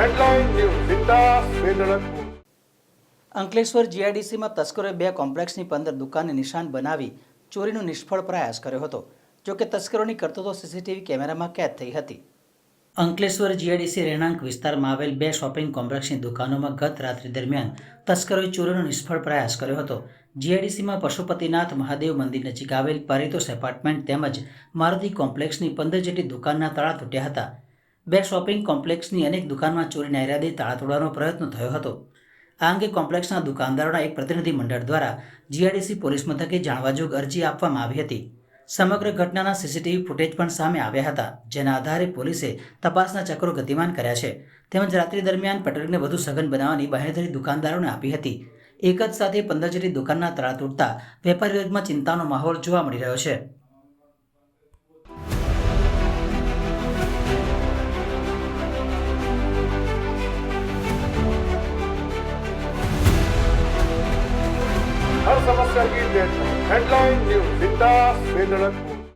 Headline News Zinda Svedalathpur. Ankleshwar જીઆઈડીસીમાં તસ્કરોએ 2 કોમ્પ્લેક્સની 15 દુકાનને નિશાન બનાવી ચોરીનો નિષ્ફળ પ્રયાસ કર્યો હતો. જોકે તસ્કરોની કરતૂતો સીસીટીવી કેમેરામાં કેદ થઈ હતી. અંકલેશ્વર જીઆઈડીસી રહેણાંક વિસ્તારમાં આવેલ 2 શોપિંગ કોમ્પ્લેક્સની દુકાનોમાં ગત રાત્રિ દરમિયાન તસ્કરોએ ચોરીનો નિષ્ફળ પ્રયાસ કર્યો હતો. જીઆઈડીસીમાં પશુપતિનાથ મહાદેવ મંદિર નજીક આવેલ પારિતોષ એપાર્ટમેન્ટ તેમજ મારુતિ કોમ્પ્લેક્સની 15 જેટલી દુકાનના તાળા તૂટ્યા હતા. 2 શોપિંગ કોમ્પ્લેક્સની અનેક દુકાનમાં ચોરીના ઈરાદે તાળા તોડવાનો પ્રયત્ન થયો હતો. આ અંગે કોમ્પ્લેક્સના દુકાનદારોના એક પ્રતિનિધિ મંડળ દ્વારા જીઆઈડીસી પોલીસ મથકે જાણવાજોગ અરજી આપવામાં આવી હતી. સમગ્ર ઘટનાના સીસીટીવી ફૂટેજ પણ સામે આવ્યા હતા, જેના આધારે પોલીસે તપાસના ચક્રો ગતિમાન કર્યા છે. તેમજ રાત્રિ દરમિયાન પેટ્રોલિંગને વધુ સઘન બનાવવાની બાંહેધરી દુકાનદારોને આપી હતી. એક જ સાથે 15 જેટલી દુકાનના તાળા તૂટતા વેપારી વર્ગમાં ચિંતાનો માહોલ જોવા મળી રહ્યો છે. हर समस्या की deadline. Headline News Zinda Svedalathpur.